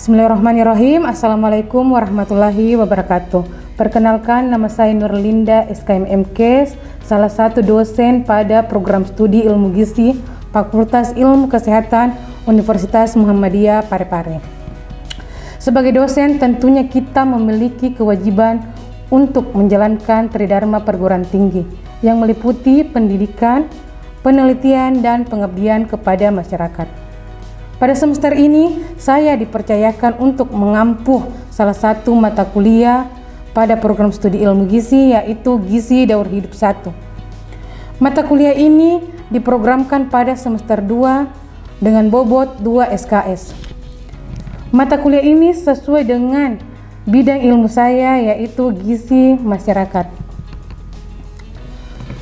Bismillahirrahmanirrahim. Assalamualaikum warahmatullahi wabarakatuh. Perkenalkan, nama saya Nurlinda SKMMKes, salah satu dosen pada program studi ilmu gizi Fakultas Ilmu Kesehatan Universitas Muhammadiyah Parepare. Sebagai dosen, tentunya kita memiliki kewajiban untuk menjalankan Tridharma perguruan tinggi yang meliputi pendidikan, penelitian, dan pengabdian kepada masyarakat. Pada semester ini, saya dipercayakan untuk mengampuh salah satu mata kuliah pada program studi ilmu gizi, yaitu Gizi Daur Hidup 1. Mata kuliah ini diprogramkan pada semester 2 dengan bobot 2 SKS. Mata kuliah ini sesuai dengan bidang ilmu saya, yaitu gizi masyarakat.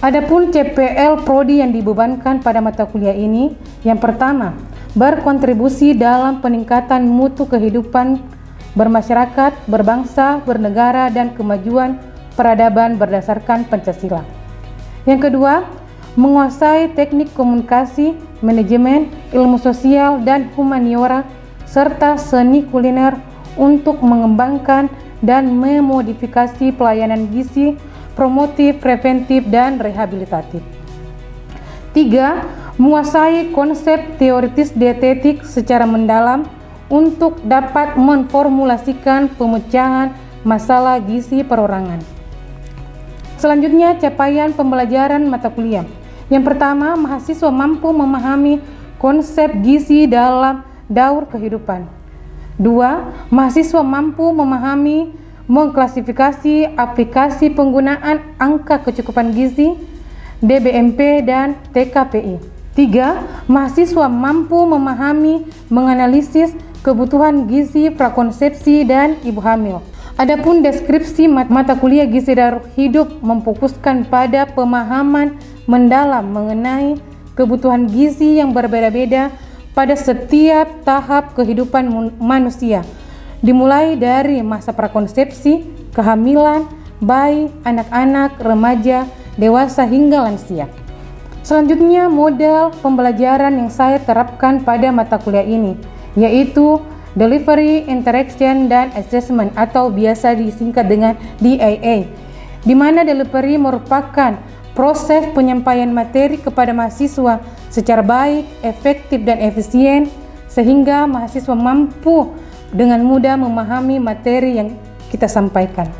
Adapun CPL Prodi yang dibebankan pada mata kuliah ini, yang pertama, berkontribusi dalam peningkatan mutu kehidupan bermasyarakat, berbangsa, bernegara, dan kemajuan peradaban berdasarkan Pancasila. Yang kedua, menguasai teknik komunikasi, manajemen, ilmu sosial, dan humaniora, serta seni kuliner untuk mengembangkan dan memodifikasi pelayanan gizi, promotif, preventif, dan rehabilitatif. 3. Menguasai konsep teoritis dietetik secara mendalam untuk dapat memformulasikan pemecahan masalah gizi perorangan. Selanjutnya, capaian pembelajaran mata kuliah. Yang pertama, mahasiswa mampu memahami konsep gizi dalam daur kehidupan. 2. Mahasiswa mampu memahami mengklasifikasi aplikasi penggunaan angka kecukupan gizi, DBMP, dan TKPI. 3. Mahasiswa mampu memahami, menganalisis kebutuhan gizi prakonsepsi dan ibu hamil. Adapun deskripsi mata kuliah Gizi Daur Hidup memfokuskan pada pemahaman mendalam mengenai kebutuhan gizi yang berbeda-beda pada setiap tahap kehidupan manusia, dimulai dari masa prakonsepsi, kehamilan, bayi, anak-anak, remaja, dewasa, hingga lansia. Selanjutnya, model pembelajaran yang saya terapkan pada mata kuliah ini, yaitu Delivery, Interaction, dan Assessment atau biasa disingkat dengan DIA, di mana delivery merupakan proses penyampaian materi kepada mahasiswa secara baik, efektif, dan efisien, sehingga mahasiswa mampu dengan mudah memahami materi yang kita sampaikan.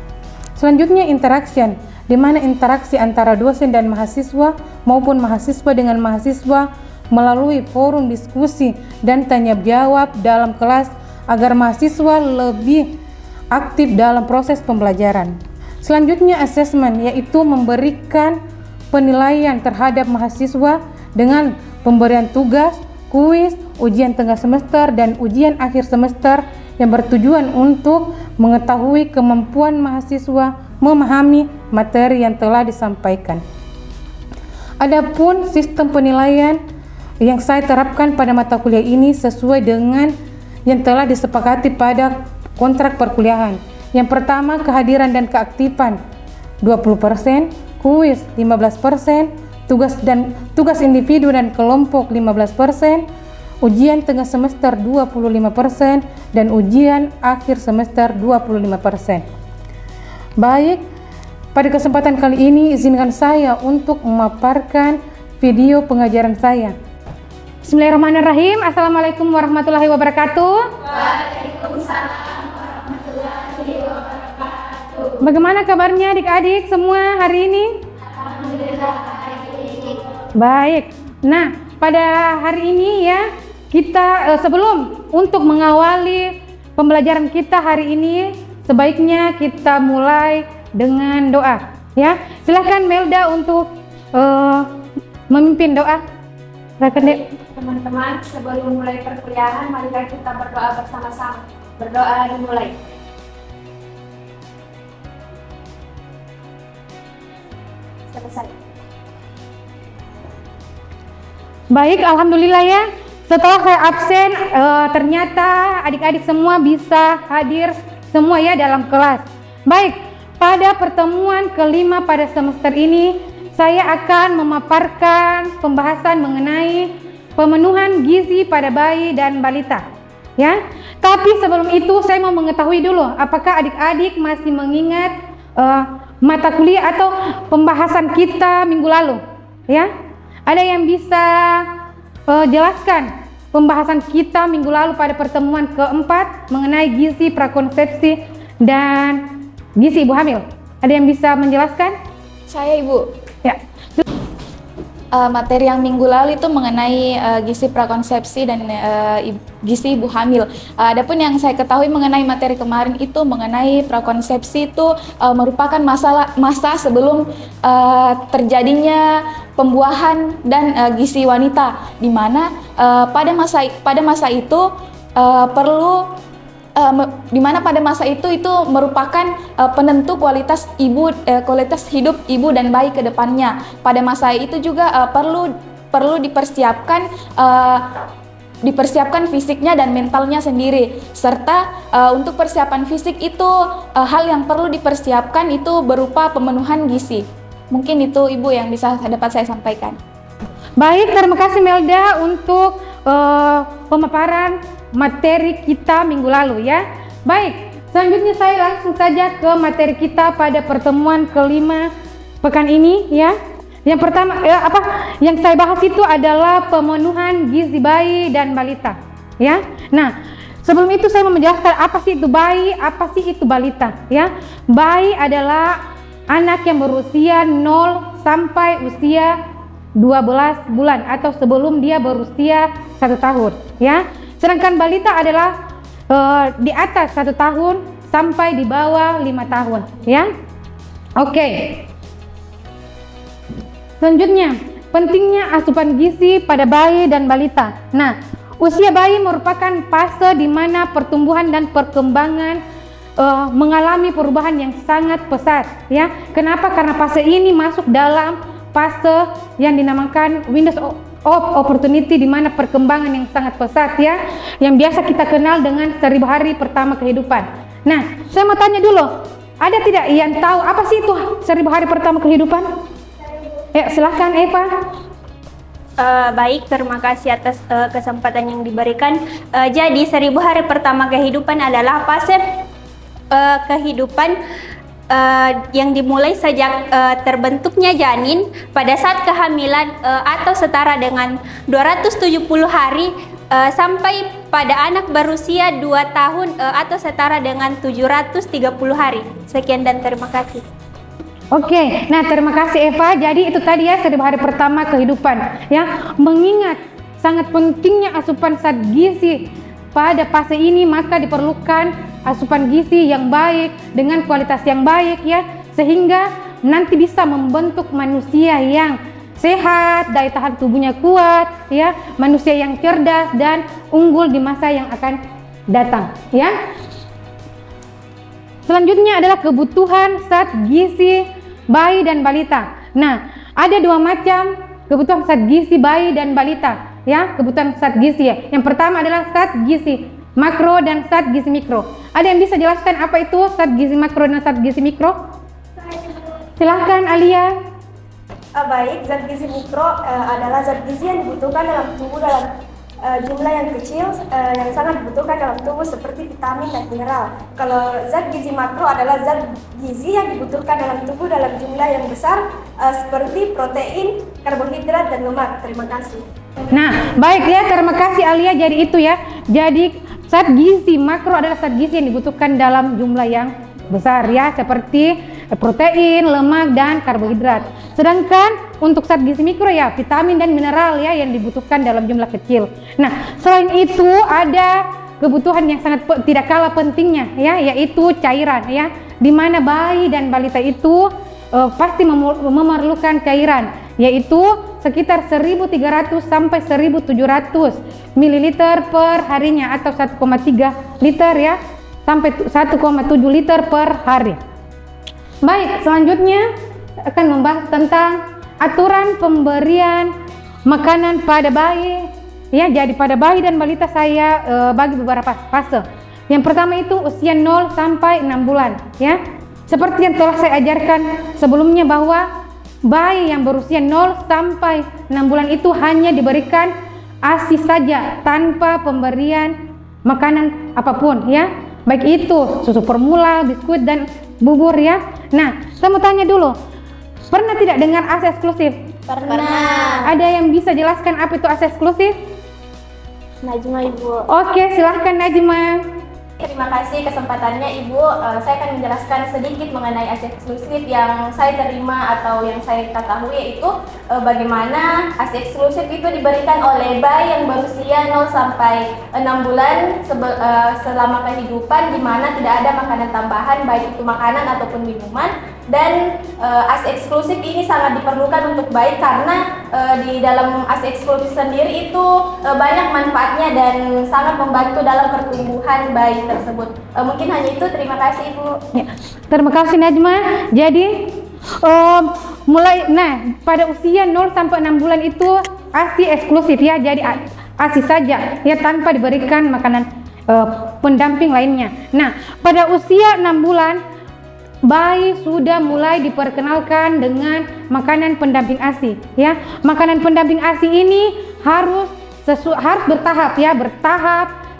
Selanjutnya, Interaction, di mana interaksi antara dosen dan mahasiswa maupun mahasiswa dengan mahasiswa melalui forum diskusi dan tanya jawab dalam kelas agar mahasiswa lebih aktif dalam proses pembelajaran. Selanjutnya, assessment, yaitu memberikan penilaian terhadap mahasiswa dengan pemberian tugas, kuis, ujian tengah semester, dan ujian akhir semester yang bertujuan untuk mengetahui kemampuan mahasiswa memahami materi yang telah disampaikan. Adapun sistem penilaian yang saya terapkan pada mata kuliah ini sesuai dengan yang telah disepakati pada kontrak perkuliahan. Yang pertama, kehadiran dan keaktifan 20%, kuis 15%, tugas individu dan kelompok 15%, ujian tengah semester 25%, dan ujian akhir semester 25%. Baik, pada kesempatan kali ini izinkan saya untuk memaparkan video pengajaran saya. Bismillahirrahmanirrahim. Assalamualaikum warahmatullahi wabarakatuh. Waalaikumsalam warahmatullahi wabarakatuh. Bagaimana kabarnya adik-adik semua hari ini? Alhamdulillah baik. Baik. Nah, pada hari ini ya, kita sebelum untuk mengawali pembelajaran kita hari ini, sebaiknya kita mulai dengan doa, ya. Silahkan Melda untuk memimpin doa. Silakan, Dek. Teman-teman, sebelum mulai perkuliahan, mari kita berdoa bersama-sama. Berdoa dimulai. Selesai. Baik, alhamdulillah ya. Setelah saya absen, ternyata adik-adik semua bisa hadir semua ya dalam kelas. Baik, pada pertemuan kelima pada semester ini, saya akan memaparkan pembahasan mengenai pemenuhan gizi pada bayi dan balita. ya. Tapi sebelum itu saya mau mengetahui dulu, apakah adik-adik masih mengingat mata kuliah atau pembahasan kita minggu lalu, ya? Ada yang bisa jelaskan pembahasan kita minggu lalu pada pertemuan keempat mengenai gizi prakonsepsi dan gizi ibu hamil? Ada yang bisa menjelaskan? Saya, Ibu. Ya. Materi yang minggu lalu itu mengenai gizi prakonsepsi dan gizi ibu hamil. Adapun yang saya ketahui mengenai materi kemarin itu mengenai prakonsepsi itu merupakan masa sebelum terjadinya pembuahan dan gizi wanita, di mana pada masa itu itu merupakan penentu kualitas hidup ibu dan bayi ke depannya. Pada masa itu juga perlu dipersiapkan fisiknya dan mentalnya sendiri, serta untuk persiapan fisik itu hal yang perlu dipersiapkan itu berupa pemenuhan gizi. Mungkin itu Ibu yang dapat saya sampaikan. Baik, terima kasih Melda untuk pemaparan materi kita minggu lalu, ya. Baik, selanjutnya saya langsung saja ke materi kita pada pertemuan kelima pekan ini, ya. Yang pertama, yang saya bahas itu adalah pemenuhan gizi bayi dan balita, ya. Nah, sebelum itu saya mau menjelaskan apa sih itu bayi, apa sih itu balita, ya. Bayi adalah anak yang berusia 0 sampai usia 12 bulan atau sebelum dia berusia 1 tahun, ya. Sedangkan balita adalah di atas 1 tahun sampai di bawah 5 tahun, ya. Oke. Selanjutnya, pentingnya asupan gizi pada bayi dan balita. Nah, usia bayi merupakan fase di mana pertumbuhan dan perkembangan mengalami perubahan yang sangat pesat, ya. Kenapa? Karena fase ini masuk dalam fase yang dinamakan windows of opportunity, di mana perkembangan yang sangat pesat, ya, yang biasa kita kenal dengan 1000 hari pertama kehidupan. Nah, saya mau tanya dulu, ada tidak yang tahu apa sih itu 1000 hari pertama kehidupan? Ya, silahkan Eva. Baik, terima kasih atas kesempatan yang diberikan. Jadi 1000 hari pertama kehidupan adalah fase kehidupan yang dimulai sejak terbentuknya janin pada saat kehamilan atau setara dengan 270 hari sampai pada anak berusia 2 tahun atau setara dengan 730 hari. Sekian dan terima kasih. Oke, nah terima kasih Eva. Jadi itu tadi ya 1000 hari pertama kehidupan, ya. Mengingat sangat pentingnya asupan zat gizi pada fase ini, maka diperlukan asupan gizi yang baik dengan kualitas yang baik, ya, sehingga nanti bisa membentuk manusia yang sehat, daya tahan tubuhnya kuat, ya, manusia yang cerdas dan unggul di masa yang akan datang, ya. Selanjutnya adalah kebutuhan zat gizi bayi dan balita. Nah, ada 2 macam kebutuhan zat gizi bayi dan balita, ya, kebutuhan zat gizi, ya. Yang pertama adalah zat gizi makro dan zat gizi mikro. Ada yang bisa jelaskan apa itu zat gizi makro dan zat gizi mikro? Silahkan Alia. Baik, zat gizi mikro adalah zat gizi yang dibutuhkan dalam tubuh dalam jumlah yang kecil yang sangat dibutuhkan dalam tubuh seperti vitamin dan mineral. Kalau zat gizi makro adalah zat gizi yang dibutuhkan dalam tubuh dalam jumlah yang besar seperti protein, karbohidrat, dan lemak. Terima kasih. Nah, baik ya, terima kasih Alia. Jadi itu ya. Jadi zat gizi makro adalah zat gizi yang dibutuhkan dalam jumlah yang besar, ya, seperti protein, lemak, dan karbohidrat. Sedangkan untuk zat gizi mikro, ya, vitamin dan mineral, ya, yang dibutuhkan dalam jumlah kecil. Nah, selain itu ada kebutuhan yang sangat tidak kalah pentingnya, ya, yaitu cairan, ya, di mana bayi dan balita itu pasti memerlukan cairan, yaitu sekitar 1.300 sampai 1.700 ml per harinya atau 1,3 liter, ya, sampai 1,7 liter per hari. Baik, selanjutnya akan membahas tentang aturan pemberian makanan pada bayi, ya. Jadi pada bayi dan balita saya bagi beberapa fase. Yang pertama itu usia 0 sampai 6 bulan, ya. Seperti yang telah saya ajarkan sebelumnya bahwa bayi yang berusia 0 sampai 6 bulan itu hanya diberikan ASI saja tanpa pemberian makanan apapun ya, baik itu susu formula, biskuit dan bubur ya. Nah, saya mau tanya dulu, pernah tidak dengar ASI eksklusif? Pernah. Ada yang bisa jelaskan apa itu ASI eksklusif? Najma Ibu. Oke, silahkan Najma. Terima kasih kesempatannya Ibu. Saya akan menjelaskan sedikit mengenai ASI eksklusif yang saya terima atau yang saya ketahui, yaitu bagaimana ASI eksklusif itu diberikan oleh bayi yang berusia 0 sampai 6 bulan selama kehidupan, di mana tidak ada makanan tambahan baik itu makanan ataupun minuman. Dan ASI eksklusif ini sangat diperlukan untuk bayi karena di dalam ASI eksklusif sendiri itu banyak manfaatnya dan sangat membantu dalam pertumbuhan bayi tersebut. Mungkin hanya itu. Terima kasih Ibu. Ya, terima kasih Najma. Jadi pada usia 0 sampai 6 bulan itu ASI eksklusif ya. Jadi ASI saja ya, tanpa diberikan makanan pendamping lainnya. Nah, pada usia 6 bulan bayi sudah mulai diperkenalkan dengan makanan pendamping ASI ya. Makanan pendamping ASI ini harus bertahap ya,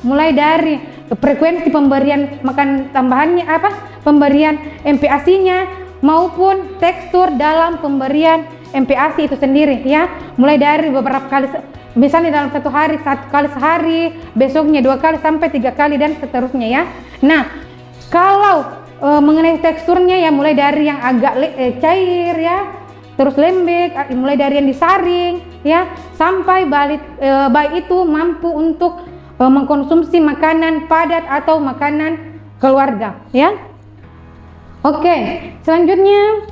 mulai dari frekuensi pemberian makan tambahannya pemberian MPASI-nya maupun tekstur dalam pemberian MPASI itu sendiri ya. Mulai dari beberapa kali, misalnya dalam 1 kali sehari, besoknya 2 kali sampai 3 kali dan seterusnya ya. Nah, kalau mengenai teksturnya ya, mulai dari yang agak cair ya, terus lembek, mulai dari yang disaring ya, sampai bayi itu mampu untuk mengkonsumsi makanan padat atau makanan keluarga ya. Oke, selanjutnya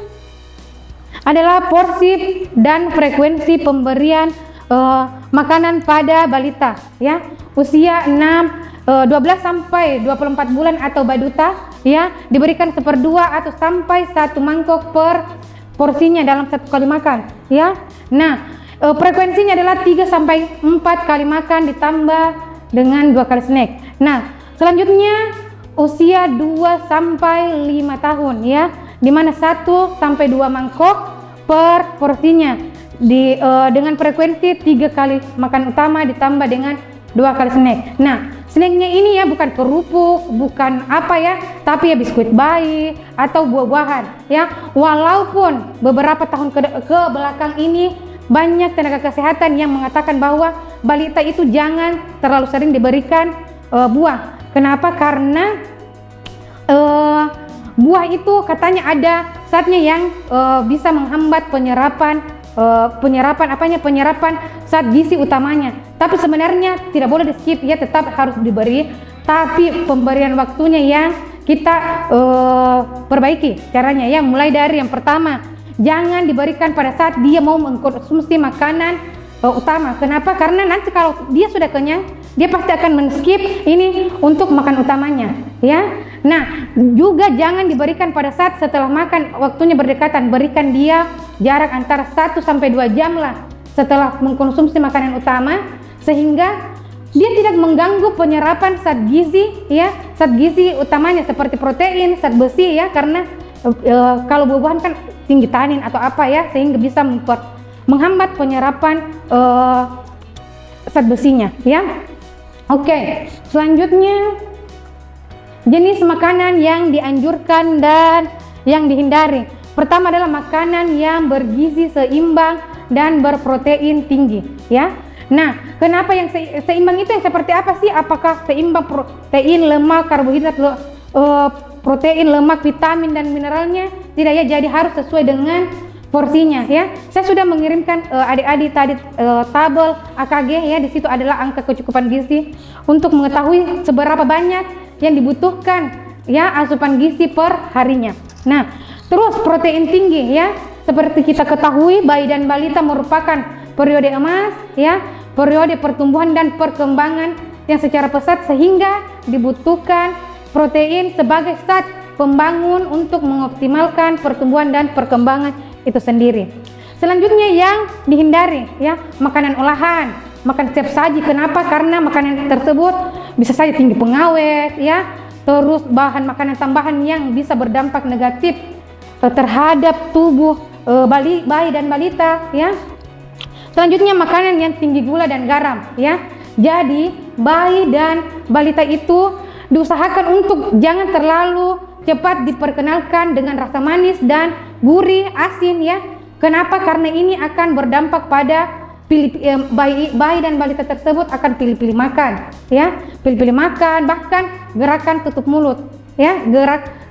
adalah porsi dan frekuensi pemberian makanan pada balita ya, usia 12 sampai 24 bulan atau baduta ya, diberikan 1/2 atau sampai 1 mangkok per porsinya dalam 1 kali makan ya. Nah, frekuensinya adalah 3 sampai 4 kali makan ditambah dengan 2 kali snack. Nah, selanjutnya usia 2 sampai 5 tahun ya, dimana 1 sampai 2 mangkok per porsinya dengan frekuensi 3 kali makan utama ditambah dengan 2 kali snack. Nah, snacknya ini ya bukan kerupuk, bukan apa ya, tapi ya biskuit bayi atau buah-buahan ya. Walaupun beberapa tahun ke belakang ini banyak tenaga kesehatan yang mengatakan bahwa balita itu jangan terlalu sering diberikan buah. Kenapa? Karena buah itu katanya ada zatnya yang bisa menghambat penyerapan zat gizi utamanya. Tapi sebenarnya tidak boleh di skip ya, tetap harus diberi, tapi pemberian waktunya yang kita perbaiki caranya ya. Mulai dari yang pertama, jangan diberikan pada saat dia mau mengkonsumsi makanan utama. Kenapa? Karena nanti kalau dia sudah kenyang, dia pasti akan men-skip ini untuk makan utamanya ya. Nah, juga jangan diberikan pada saat setelah makan, waktunya berdekatan. Berikan dia jarak antara 1 sampai 2 jam lah setelah mengkonsumsi makanan utama, sehingga dia tidak mengganggu penyerapan zat gizi ya, zat gizi utamanya seperti protein, zat besi ya, karena kalau buah-buahan kan tinggi tanin atau apa ya, sehingga bisa menghambat penyerapan zat besinya ya. Oke, selanjutnya jenis makanan yang dianjurkan dan yang dihindari. Pertama adalah makanan yang bergizi seimbang dan berprotein tinggi ya. Nah, kenapa yang seimbang itu yang seperti apa sih? Apakah seimbang protein, lemak, karbohidrat, protein, lemak, vitamin dan mineralnya? Tidak ya, jadi harus sesuai dengan porsinya ya. Saya sudah mengirimkan adik-adik tadi tabel AKG ya, di situ adalah angka kecukupan gizi untuk mengetahui seberapa banyak yang dibutuhkan ya asupan gizi per harinya. Nah, terus protein tinggi ya, seperti kita ketahui bayi dan balita merupakan periode emas ya, periode pertumbuhan dan perkembangan yang secara pesat, sehingga dibutuhkan protein sebagai zat pembangun untuk mengoptimalkan pertumbuhan dan perkembangan itu sendiri. Selanjutnya yang dihindari ya, makanan olahan, makan siap saji. Kenapa? Karena makanan tersebut bisa saja tinggi pengawet ya, terus bahan makanan tambahan yang bisa berdampak negatif terhadap tubuh bayi dan balita ya. Selanjutnya makanan yang tinggi gula dan garam ya. Jadi bayi dan balita itu diusahakan untuk jangan terlalu cepat diperkenalkan dengan rasa manis dan gurih, asin ya. Kenapa? Karena ini akan berdampak pada bayi dan balita tersebut akan pilih-pilih makan ya, pilih-pilih makan, bahkan gerakan tutup mulut ya,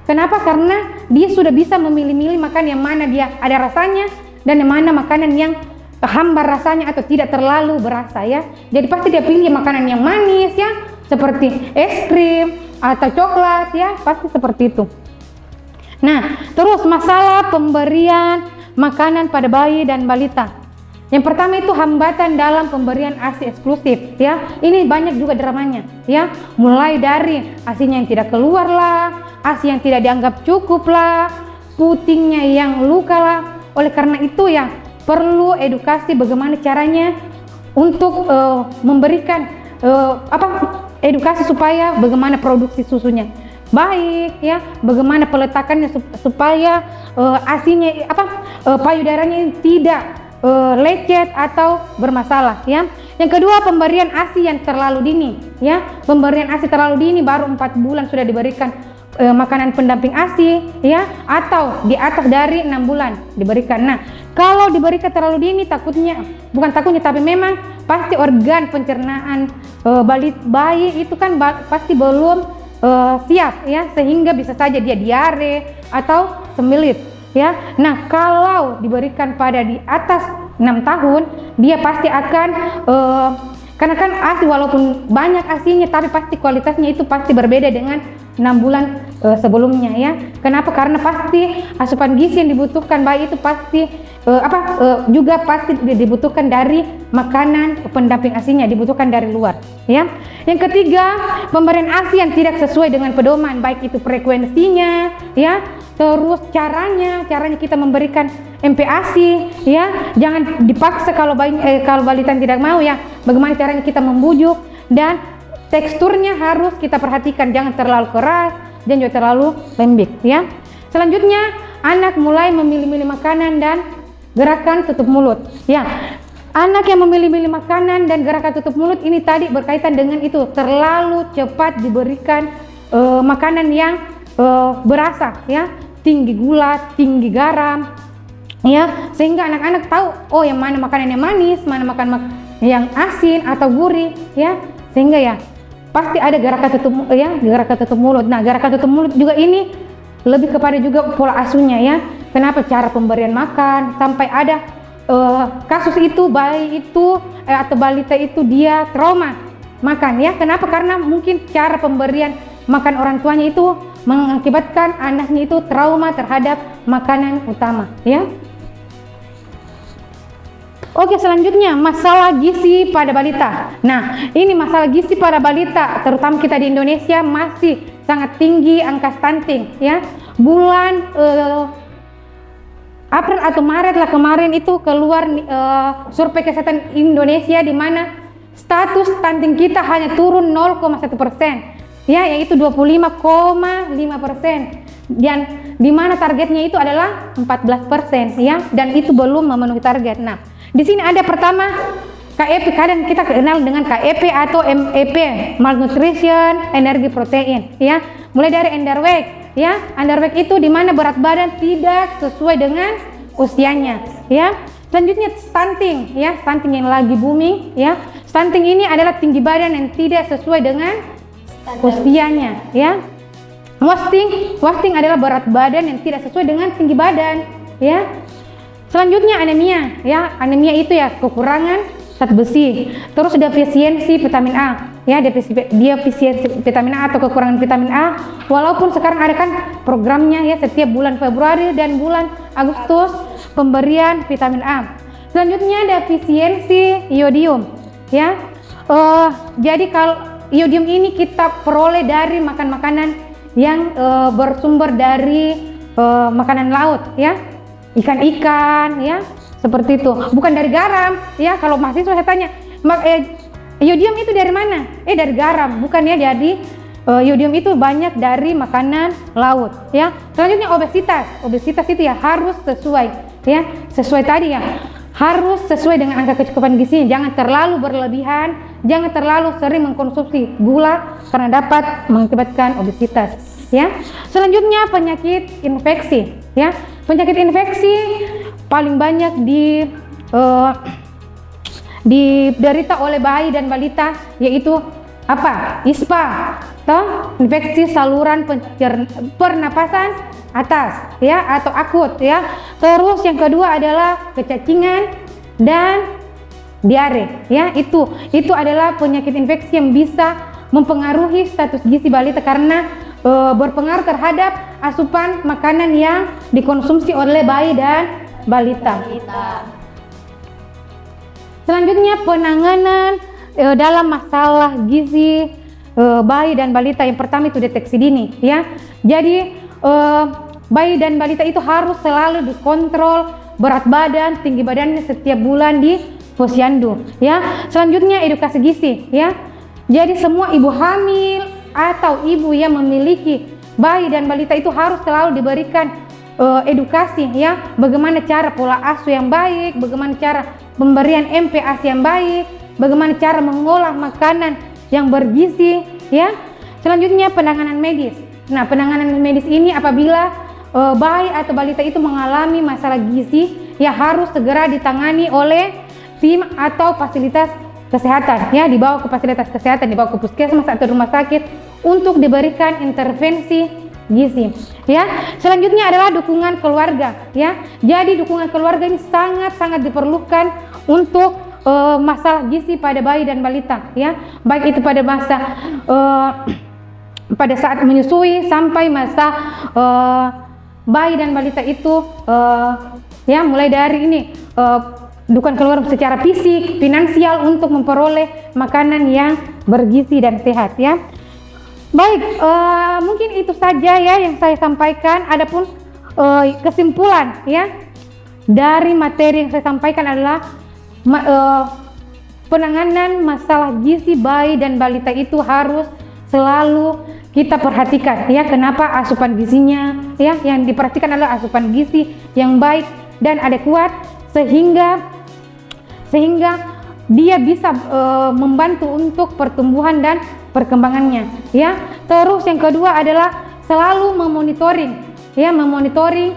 kenapa? Karena dia sudah bisa memilih-milih makan yang mana dia ada rasanya dan yang mana makanan yang hambar rasanya atau tidak terlalu berasa ya. Jadi pasti dia pilih makanan yang manis ya, seperti es krim atau coklat ya, pasti seperti itu. Nah, terus masalah pemberian makanan pada bayi dan balita. Yang pertama itu hambatan dalam pemberian ASI eksklusif ya. Ini banyak juga dramanya ya. Mulai dari ASInya yang tidak keluar lah, ASI yang tidak dianggap cukup lah, putingnya yang luka lah. Oleh karena itu ya perlu edukasi bagaimana caranya untuk memberikan edukasi supaya bagaimana produksi susunya baik ya, bagaimana peletakannya supaya ASInya payudaranya tidak lecet atau bermasalah ya. Yang kedua, pemberian ASI yang terlalu dini ya. Pemberian ASI terlalu dini baru 4 bulan sudah diberikan makanan pendamping ASI ya, atau di atas dari 6 bulan diberikan. Nah, kalau diberikan terlalu dini bukan takutnya tapi memang pasti organ pencernaan bayi itu kan pasti belum siap ya, sehingga bisa saja dia diare atau sembelit ya. Nah, kalau diberikan pada di atas 6 tahun, dia pasti akan karena kan ASI walaupun banyak ASInya tapi pasti kualitasnya itu pasti berbeda dengan 6 bulan sebelumnya ya. Kenapa? Karena pasti asupan gizi yang dibutuhkan bayi itu pasti juga pasti dibutuhkan dari makanan pendamping ASInya, dibutuhkan dari luar ya. Yang ketiga, pemberian ASI yang tidak sesuai dengan pedoman, baik itu frekuensinya ya, terus caranya kita memberikan MPASI ya. Jangan dipaksa kalau balita tidak mau ya. Bagaimana caranya kita membujuk, dan teksturnya harus kita perhatikan, jangan terlalu keras dan juga terlalu lembek ya. Selanjutnya, anak mulai memilih-milih makanan dan gerakan tutup mulut ya. Anak yang memilih-milih makanan dan gerakan tutup mulut ini tadi berkaitan dengan itu, terlalu cepat diberikan makanan yang berasa ya, tinggi gula, tinggi garam ya, sehingga anak-anak tahu oh yang mana makanan yang manis, mana yang asin atau gurih ya, sehingga ya pasti ada gerakan tutup mulut. Nah, gerakan tutup mulut juga ini lebih kepada juga pola asuhnya ya. Kenapa? Cara pemberian makan sampai ada kasus itu bayi itu atau balita itu dia trauma makan ya. Kenapa? Karena mungkin cara pemberian makan orang tuanya itu mengakibatkan anaknya itu trauma terhadap makanan utama ya. Oke, selanjutnya masalah gizi pada balita. Nah, ini masalah gizi pada balita, terutama kita di Indonesia masih sangat tinggi angka stunting ya. Bulan April atau Maret lah kemarin itu keluar survei kesehatan Indonesia di mana status stunting kita hanya turun 0,1% ya, yaitu 25,5%, dan di mana targetnya itu adalah 14% ya, dan itu belum memenuhi target. Nah, di sini ada pertama KEP, kadang kita kenal dengan KEP atau MEP, malnutrition, energi protein ya. Mulai dari underweight ya. Underweight itu di mana berat badan tidak sesuai dengan usianya ya. Selanjutnya stunting ya, stunting yang lagi booming ya. Stunting ini adalah tinggi badan yang tidak sesuai dengan usianya ya. Wasting adalah berat badan yang tidak sesuai dengan tinggi badan ya. Selanjutnya anemia ya. Anemia itu ya kekurangan zat besi, terus defisiensi vitamin A ya, defisiensi vitamin A atau kekurangan vitamin A. Walaupun sekarang ada kan programnya ya, setiap bulan Februari dan bulan Agustus pemberian vitamin A. Selanjutnya defisiensi iodium ya. Jadi kalau iodium ini kita peroleh dari makanan yang bersumber dari makanan laut ya, ikan-ikan ya, seperti itu, bukan dari garam ya. Kalau mahasiswa saya tanya, iodium itu dari mana? Dari garam, bukan ya. Jadi iodium itu banyak dari makanan laut ya. Selanjutnya obesitas itu ya harus sesuai ya, sesuai tadi ya, harus sesuai dengan angka kecukupan gizinya, jangan terlalu berlebihan jangan terlalu sering mengkonsumsi gula karena dapat mengakibatkan obesitas. Ya, selanjutnya penyakit infeksi. Ya, penyakit infeksi paling banyak diderita oleh bayi dan balita, yaitu apa? ISPA, infeksi saluran pernapasan atas, ya, atau akut, ya. Terus yang kedua adalah kecacingan dan diare, ya. Itu adalah penyakit infeksi yang bisa mempengaruhi status gizi balita karena berpengaruh terhadap asupan makanan yang dikonsumsi oleh bayi dan balita. Selanjutnya penanganan dalam masalah gizi bayi dan balita. Yang pertama itu deteksi dini, ya. Jadi bayi dan balita itu harus selalu dikontrol berat badan, tinggi badannya setiap bulan di posyandu, ya. Selanjutnya edukasi gizi, ya. Jadi semua ibu hamil atau ibu yang memiliki bayi dan balita itu harus selalu diberikan edukasi, ya, bagaimana cara pola asuh yang baik, bagaimana cara pemberian MPASI yang baik, bagaimana cara mengolah makanan yang bergizi, ya. Selanjutnya penanganan medis. Nah, penanganan medis ini apabila bayi atau balita itu mengalami masalah gizi, ya harus segera ditangani oleh tim atau fasilitas kesehatan, ya, dibawa ke fasilitas kesehatan, dibawa ke puskesmas atau rumah sakit untuk diberikan intervensi gizi, ya. Selanjutnya adalah dukungan keluarga, ya. Jadi dukungan keluarga ini sangat diperlukan untuk masalah gizi pada bayi dan balita, ya. Baik itu pada masa pada saat menyusui sampai masa bayi dan balita itu ya, mulai dari ini dukungan keluarga secara fisik, finansial untuk memperoleh makanan yang bergizi dan sehat, ya. Baik, mungkin itu saja ya yang saya sampaikan. Adapun kesimpulan, ya, dari materi yang saya sampaikan adalah penanganan masalah gizi bayi dan balita itu harus selalu kita perhatikan, ya. Kenapa? Asupan gizinya, ya, yang diperhatikan adalah asupan gizi yang baik dan adekuat sehingga dia bisa membantu untuk pertumbuhan dan perkembangannya, ya. Terus yang kedua adalah selalu memonitoring, ya, memonitoring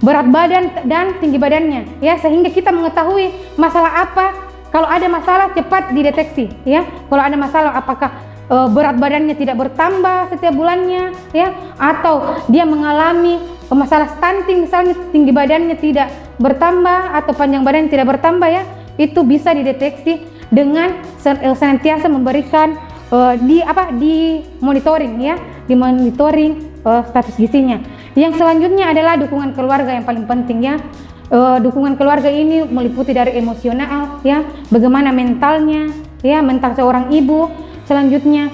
berat badan dan tinggi badannya, ya, sehingga kita mengetahui masalah apa. Kalau ada masalah cepat dideteksi, ya. Kalau ada masalah apakah berat badannya tidak bertambah setiap bulannya, ya, atau dia mengalami masalah stunting misalnya, tinggi badannya tidak bertambah atau panjang badannya tidak bertambah, ya, itu bisa dideteksi dengan senantiasa memberikan di monitoring, ya, di monitoring status gizinya. Yang selanjutnya adalah dukungan keluarga yang paling penting, ya. Dukungan keluarga ini meliputi dari emosional, ya, bagaimana mentalnya, ya, mental seorang ibu. Selanjutnya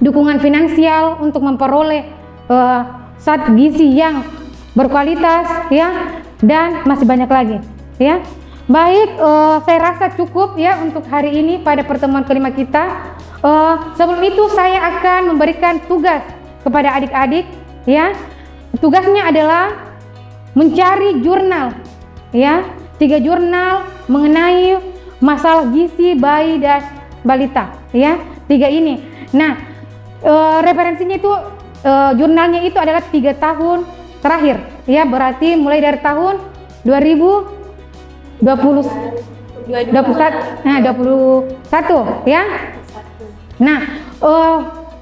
dukungan finansial untuk memperoleh zat gizi yang berkualitas, ya, dan masih banyak lagi, ya. Baik, saya rasa cukup, ya, untuk hari ini pada pertemuan kelima kita. Sebelum itu saya akan memberikan tugas kepada adik-adik, ya. Tugasnya adalah mencari jurnal, ya, 3 jurnal mengenai masalah gizi bayi dan balita, ya, 3 ini. Nah, referensinya itu jurnalnya itu adalah 3 tahun terakhir, ya, berarti mulai dari tahun 2021, ya. Nah,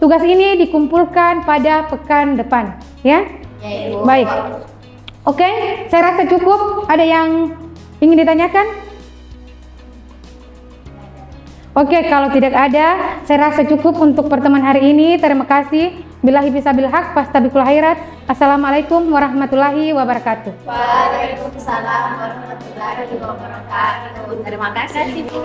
tugas ini dikumpulkan pada pekan depan, ya. Baik. Oke, saya rasa cukup. Ada yang ingin ditanyakan? Oke, kalau tidak ada, saya rasa cukup untuk pertemuan hari ini. Terima kasih. Billahi bisabil haq, fastabikul khairat. Assalamualaikum warahmatullahi wabarakatuh. Waalaikumsalam warahmatullahi wabarakatuh. Terima kasih, Bu.